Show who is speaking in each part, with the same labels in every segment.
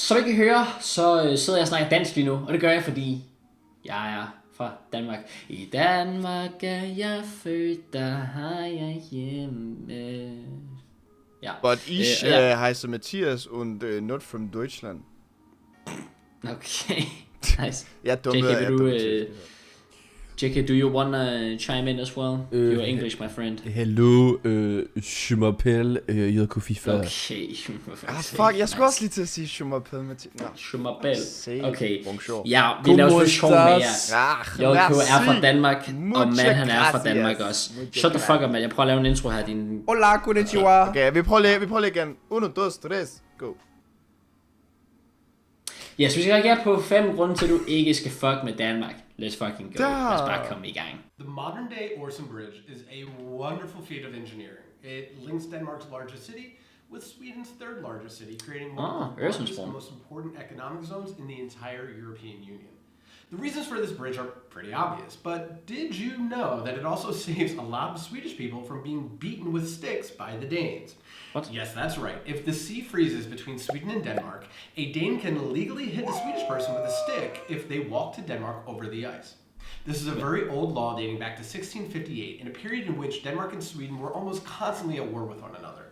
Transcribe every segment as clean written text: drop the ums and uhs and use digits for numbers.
Speaker 1: Som I kan høre, så sidder jeg og snakker dansk lige nu, og det gør jeg, fordi jeg er fra Danmark. I Danmark er jeg født, der har jeg hjemme. Ja.
Speaker 2: But ich heiße Matthias und not from Deutschland.
Speaker 1: Okay, nice.
Speaker 2: Jeg er
Speaker 1: Tjek, do you wanna chime in as well? You're English, my friend.
Speaker 3: Hello, je m'appelle, FIFA.
Speaker 1: Okay.
Speaker 2: Fuck, jeg skulle også lige til at sige je m'appelle Mathias.
Speaker 1: Je m'appelle. Okay.
Speaker 2: Bonjour.
Speaker 1: Ja, vi laver lidt sjov med jer. JK er fra Danmark, og Matt han er fra Danmark også. Shut the fuck up, man. Jeg prøver at lave en intro her.
Speaker 2: Hola, konnichiwa. Okay, vi prøver lige igen. 1, 2, 3, go.
Speaker 1: Ja, så vi skal reagere på 5 grunde til, at du ikke skal fuck med Danmark. Let's fucking go. Lad os bare komme i gang.
Speaker 4: The modern-day Øresund Bridge is a wonderful feat of engineering. It links Denmark's largest city with Sweden's third largest city, creating one of the largest and most important economic zones in the entire European Union. The reasons for this bridge are pretty obvious, but did you know that it also saves a lot of Swedish people from being beaten with sticks by the Danes?
Speaker 1: What?
Speaker 4: Yes, that's right. If the sea freezes between Sweden and Denmark, a Dane can legally hit a Swedish person with a stick if they walk to Denmark over the ice. This is a very old law dating back to 1658, in a period in which Denmark and Sweden were almost constantly at war with one another.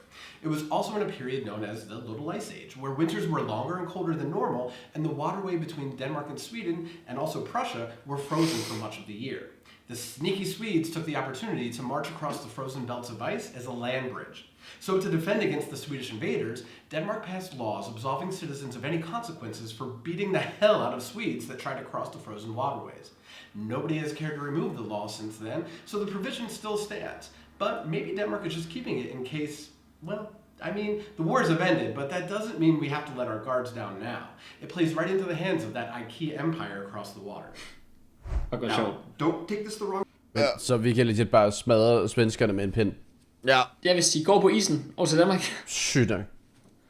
Speaker 4: It was also in a period known as the Little Ice Age, where winters were longer and colder than normal, and the waterway between Denmark and Sweden, and also Prussia, were frozen for much of the year. The sneaky Swedes took the opportunity to march across the frozen belts of ice as a land bridge. So to defend against the Swedish invaders, Denmark passed laws absolving citizens of any consequences for beating the hell out of Swedes that tried to cross the frozen waterways. Nobody has cared to remove the law since then, so the provision still stands. But maybe Denmark is just keeping it in case, well, I mean, the wars have ended, but that doesn't mean we have to let our guards down now. It plays right into the hands of that Ikke empire across the water.
Speaker 1: Now,
Speaker 4: don't take this the wrong
Speaker 3: way. Så vi kan legit bare smadre svenskerne med en pind.
Speaker 2: Ja.
Speaker 1: Ja, hvis de går på isen over til Danmark.
Speaker 3: Sygt nok.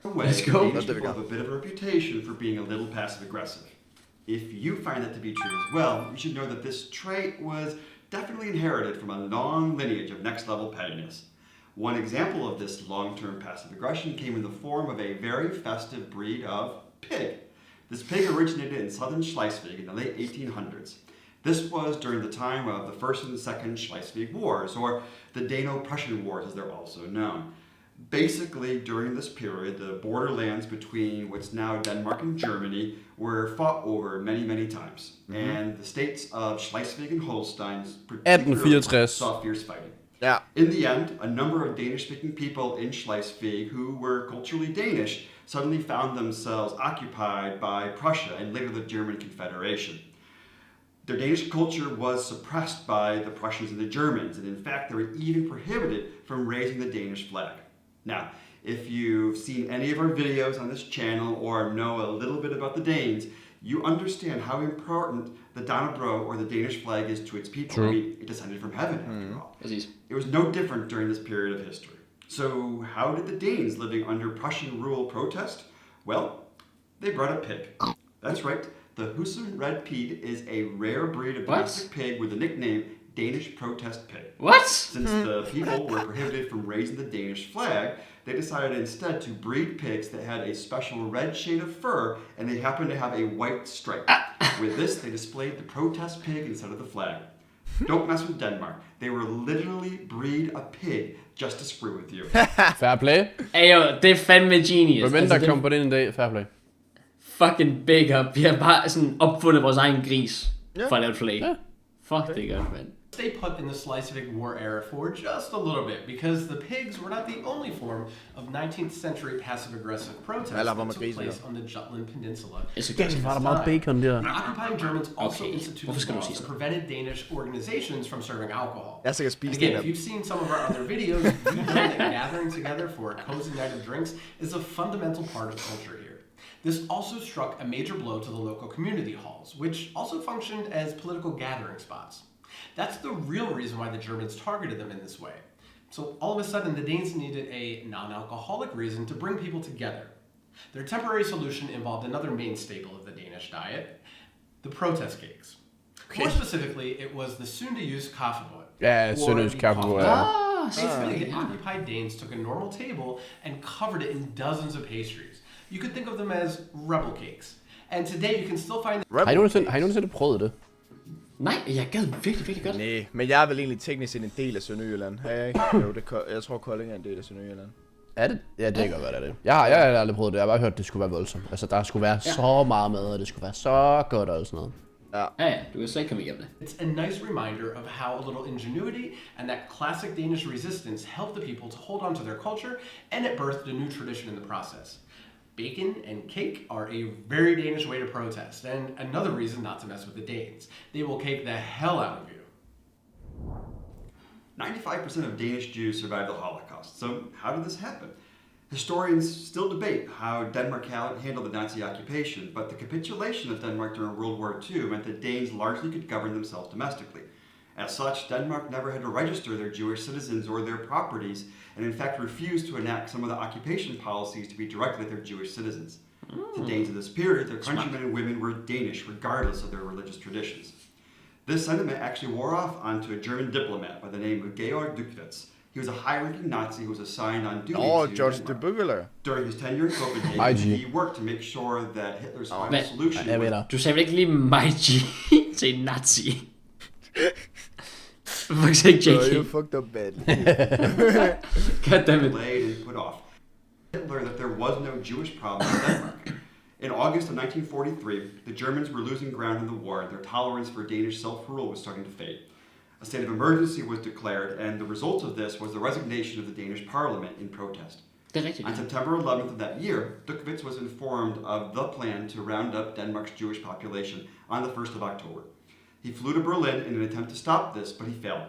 Speaker 4: Let's go. Danish people have a bit of a reputation for being a little passive-aggressive. If you find that to be true as well, you should know that this trait was definitely inherited from a long lineage of next-level pettiness. One example of this long-term passive aggression came in the form of a very festive breed of pig. This pig originated in southern Schleswig in the late 1800s. This was during the time of the First and Second Schleswig Wars, or the Dano-Prussian Wars as they're also known. Basically, during this period, the borderlands between what's now Denmark and Germany were fought over many, many times. And the states of Schleswig and Holstein particularly saw fierce fighting.
Speaker 2: Yeah.
Speaker 4: In the end, a number of Danish-speaking people in Schleswig who were culturally Danish suddenly found themselves occupied by Prussia and later the German Confederation. Their Danish culture was suppressed by the Prussians and the Germans, and in fact, they were even prohibited from raising the Danish flag. Now, if you've seen any of our videos on this channel or know a little bit about the Danes, you understand how important the Dannebrog or the Danish flag is to its people.
Speaker 3: True.
Speaker 4: I mean, it descended from heaven after all.
Speaker 1: Præcis.
Speaker 4: It was no different during this period of history. So how did the Danes living under Prussian rule protest? Well, they brought a pig. That's right. The Husum Red Pede is a rare breed of domestic pig with the nickname Danish protest pig.
Speaker 1: What?
Speaker 4: Since the people were prohibited from raising the Danish flag, they decided instead to breed pigs that had a special red shade of fur, and they happened to have a white stripe. With this, they displayed the protest pig instead of the flag. Don't mess with Denmark. They were literally breed a pig just to screw with you.
Speaker 3: Fair play.
Speaker 1: Ayo, det er fandme genius.
Speaker 3: Hvem der kom på den en dag? Fair play.
Speaker 1: Fucking big up. Vi har bare sådan opfundet vores egen gris for at lave et flag. Fuck, det er godt, man.
Speaker 4: Stay put in the Schleswig War era for just a little bit, because the pigs were not the only form of 19th century passive-aggressive protest that took place on the Jutland Peninsula.
Speaker 3: Var der meget bacon der?
Speaker 4: Occupying Germans also instituted laws that prevented Danish organizations from serving alcohol. Again, if you've seen some of our other videos, you know that gathering together for a cozy night of drinks is a fundamental part of culture here. This also struck a major blow to the local community halls, which also functioned as political gathering spots. That's the real reason why the Germans targeted them in this way. So all of a sudden, the Danes needed a non-alcoholic reason to bring people together. Their temporary solution involved another main staple of the Danish diet, the protest cakes. More specifically, it was the soon-to-use kaffebrød.
Speaker 3: Ja, sønderjysk kaffebrød.
Speaker 4: Basically, the occupied Danes took a normal table and covered it in dozens of pastries. You could think of them as rebel cakes. And today you can still find them.
Speaker 3: Har I nogensinde prøvet det?
Speaker 1: Nej, jeg gad virkelig, virkelig godt.
Speaker 2: Nej, men jeg er vel egentlig teknisk set en del af Sønderjylland. Har jeg ikke? Jo, jeg tror Kolding er en del af Sønderjylland.
Speaker 3: Er det? Ja, det kan godt være, det er det. Jeg har aldrig prøvet det. Jeg har bare hørt, at det skulle være voldsomt. Altså, der skulle være så meget mad, og det skulle være så godt og sådan noget.
Speaker 1: Ja, du kan slet ikke komme igennem det.
Speaker 4: It's a nice reminder of how a little ingenuity and that classic Danish resistance helped the people to hold on to their culture, and it birthed a new tradition in the process. Bacon and cake are a very Danish way to protest, and another reason not to mess with the Danes. They will cake the hell out of you.
Speaker 5: 95% of Danish Jews survived the Holocaust. So how did this happen? Historians still debate how Denmark handled the Nazi occupation, but the capitulation of Denmark during World War II meant that Danes largely could govern themselves domestically. As such, Denmark never had to register their Jewish citizens or their properties, and in fact refused to enact some of the occupation policies to be directed at their Jewish citizens. The Danes of this period, their countrymen and women were Danish regardless of their religious traditions. This sentiment actually wore off onto a German diplomat by the name of Georg Dückwitz. He was a high-ranking Nazi who was assigned on duty to
Speaker 2: George
Speaker 5: Denmark.
Speaker 2: Dubugler.
Speaker 5: During his tenure in Copenhagen, he worked to make sure that Hitler's final solution was...
Speaker 3: dig.
Speaker 1: Du sagde vel ikke lige MyG til en nazi? Hvorfor ikke JK?
Speaker 2: You fucked up badly.
Speaker 1: Goddammit.
Speaker 5: Delayed and put off. Hitler that there was no Jewish problem in Denmark. In August of 1943, the Germans were losing ground in the war and their tolerance for Danish self-rule was starting to fade. A state of emergency was declared, and the result of this was the resignation of the Danish parliament in protest.
Speaker 1: Det er rigtigt.
Speaker 5: On September 11th of that year, Dückwitz was informed of the plan to round up Denmark's Jewish population on the 1st of October. He flew to Berlin in an attempt to stop this, but he failed.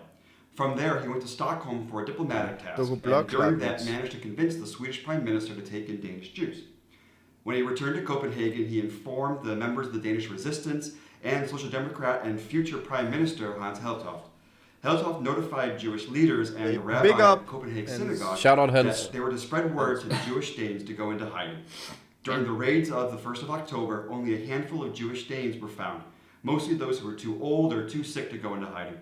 Speaker 5: From there, he went to Stockholm for a diplomatic task, and during that managed to convince the Swedish Prime Minister to take in Danish Jews. When he returned to Copenhagen, he informed the members of the Danish resistance and Social Democrat and future Prime Minister Hans Heltoft. Heltoft notified Jewish leaders and the rabbi of Copenhagen synagogue that they were to spread word to the Jewish Danes to go into hiding. During the raids of the 1st of October, only a handful of Jewish Danes were found, mostly those who were too old or too sick to go into hiding.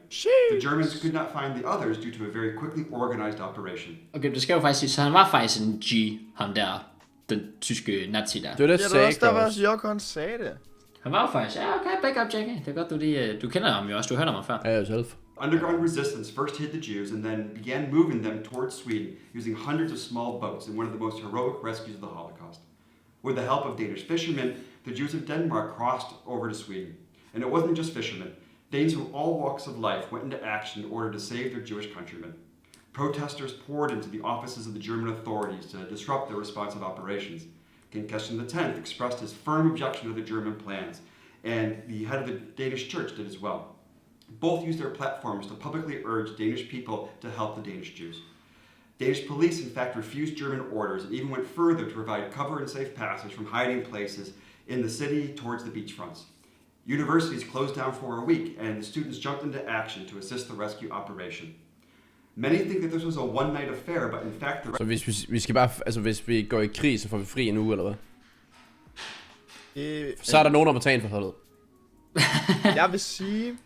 Speaker 5: The Germans could not find the others due to a very quickly organized operation.
Speaker 1: Okay, det skal jo faktisk sige, så han var faktisk en G, ham der, den tyske nazi der.
Speaker 3: Det var det,
Speaker 2: Ja, det var også der, hvor Jokon sagde det.
Speaker 1: Han var jo faktisk, ja okay, back up Jackie. Det er godt, du kender ham jo også, du har hørt ham før.
Speaker 3: Ja, selv.
Speaker 5: Underground resistance first hid the Jews and then began moving them towards Sweden using hundreds of small boats in one of the most heroic rescues of the Holocaust. With the help of Danish fishermen, the Jews of Denmark crossed over to Sweden. And it wasn't just fishermen. Danes from all walks of life went into action in order to save their Jewish countrymen. Protesters poured into the offices of the German authorities to disrupt their responsive operations. King Christian X expressed his firm objection to the German plans, and the head of the Danish church did as well. Both used their platforms to publicly urge Danish people to help the Danish Jews. Danish police, in fact, refused German orders and even went further to provide cover and safe passage from hiding places in the city towards the beachfronts. Universities closed down for a week, and the students jumped into action to assist the rescue operation. Many think that this was a one-night affair, but in fact...
Speaker 3: Så vi skal bare, altså hvis vi går i krig, så får vi fri en uge, eller hvad? Så er der nogen, der må tage en for holdet.
Speaker 2: Jeg vil sige,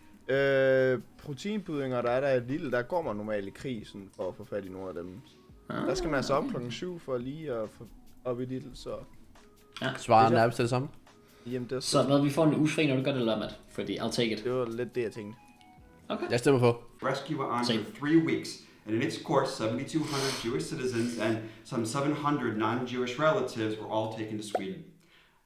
Speaker 2: proteinpudding, der er der et lille, der går man normalt i krig, sådan, for at få fat i nogle af dem. Der skal man altså op klokken 7 for lige at få op i Lidl, så...
Speaker 1: Ja.
Speaker 3: Svarer nærmest til det samme?
Speaker 2: Jamen, det er
Speaker 1: så noget, vi får en uge fri, når du gør det, eller hvad? Fordi I'll take it.
Speaker 2: Det var lidt det, jeg tænkte.
Speaker 1: Okay.
Speaker 3: Jeg stemmer på.
Speaker 5: Rescue went on for 3 weeks, and in its course, 7,200 Jewish citizens and some 700 non-Jewish relatives were all taken to Sweden.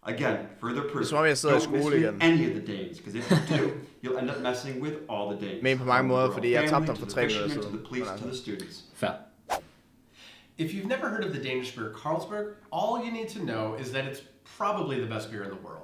Speaker 5: Again, further proof, don't mistreat any of the Danes, because if you do, you'll end up messing with all the Danes.
Speaker 2: Men på mange måder, fordi jeg tabte dem for 3 minutter siden.
Speaker 5: To the police, to the students.
Speaker 1: Fair.
Speaker 4: If you've never heard of the Danish beer Carlsberg, all you need to know is that it's probably the best beer in the world.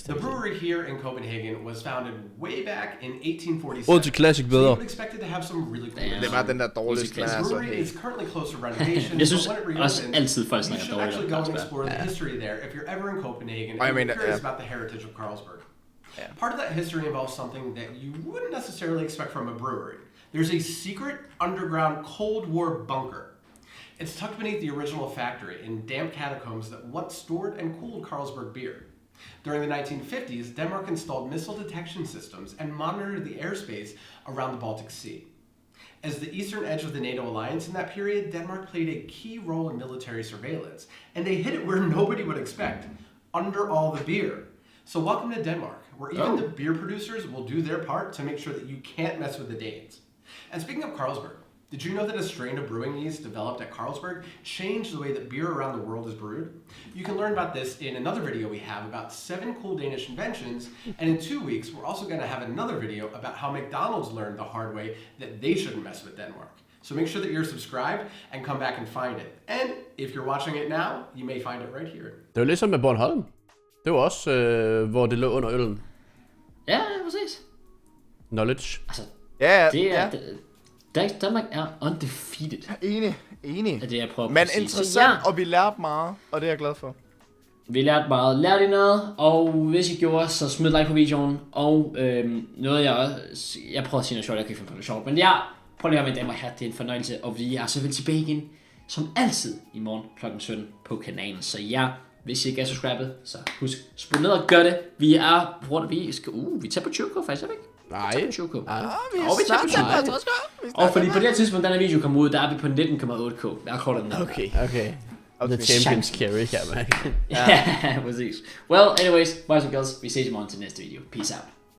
Speaker 4: The brewery here in Copenhagen was founded way back in 1847.
Speaker 3: Til classic
Speaker 4: so
Speaker 3: bedre.
Speaker 4: you would expect it to have some really cool.
Speaker 2: Det var den der dårlige
Speaker 4: The brewery is currently close to renovation.
Speaker 1: Jeg synes
Speaker 4: but when it
Speaker 1: også
Speaker 4: reopens,
Speaker 1: altid folk
Speaker 4: you
Speaker 1: snakker
Speaker 4: should
Speaker 1: dårligt
Speaker 4: actually
Speaker 1: om
Speaker 4: go and
Speaker 1: Carlsberg.
Speaker 4: explore the history there if you're ever in Copenhagen and you're curious about the heritage of Carlsberg. Part of that history involves something that you wouldn't necessarily expect from a brewery. There's a secret underground Cold War bunker. It's tucked beneath the original factory in damp catacombs that once stored and cooled Carlsberg beer. During the 1950s, Denmark installed missile detection systems and monitored the airspace around the Baltic Sea. As the eastern edge of the NATO alliance in that period, Denmark played a key role in military surveillance, and they hit it where nobody would expect, under all the beer. So welcome to Denmark, where even the beer producers will do their part to make sure that you can't mess with the Danes. And speaking of Carlsberg, did you know that a strain of brewing yeast developed at Carlsberg changed the way that beer around the world is brewed? You can learn about this in another video we have about 7 cool Danish inventions, and in 2 weeks we're also going to have another video about how McDonald's learned the hard way that they shouldn't mess with Denmark. So make sure that you're subscribed and come back and find it. And if you're watching it now, you may find it right here.
Speaker 3: Det var ligesom med Bornholm. Det var også, hvor det lå under øllen.
Speaker 1: Ja, præcis.
Speaker 3: Knowledge.
Speaker 1: Altså,
Speaker 2: Ja,
Speaker 1: det er...
Speaker 2: ja.
Speaker 1: Danmark er undefeated.
Speaker 2: Enig.
Speaker 1: Af det, jeg prøver
Speaker 2: Men
Speaker 1: at sige.
Speaker 2: interessant, og vi lærte meget, og det er jeg glad for.
Speaker 1: Vi lærte meget. Lærte I noget? Og hvis I gjorde, så smid like på videoen. Og noget jeg også... Jeg prøver at sige noget sjovt, jeg kan ikke finde på noget sjovt. Men ja, prøv lige at høre, mine damer og herrer. Det er en fornøjelse. Og vi er selvfølgelig tilbage igen, som altid, i morgen kl. 17 på kanalen. Så ja, hvis I ikke er subscribet, så husk, spil ned og gør det. Vi er... Vi skal... vi tager på Tjek, faktisk, ikke?
Speaker 3: Nej.
Speaker 2: Vi er snart til 50
Speaker 1: Og fordi på det her tidspunkt, den her video kommer ud, der er vi på 19,8k. Jeg har den der.
Speaker 3: Okay. The champions carry, kan man.
Speaker 1: Ja, præcis. Well, anyways, boys and girls, vi ses i morgen til næste video. Peace out.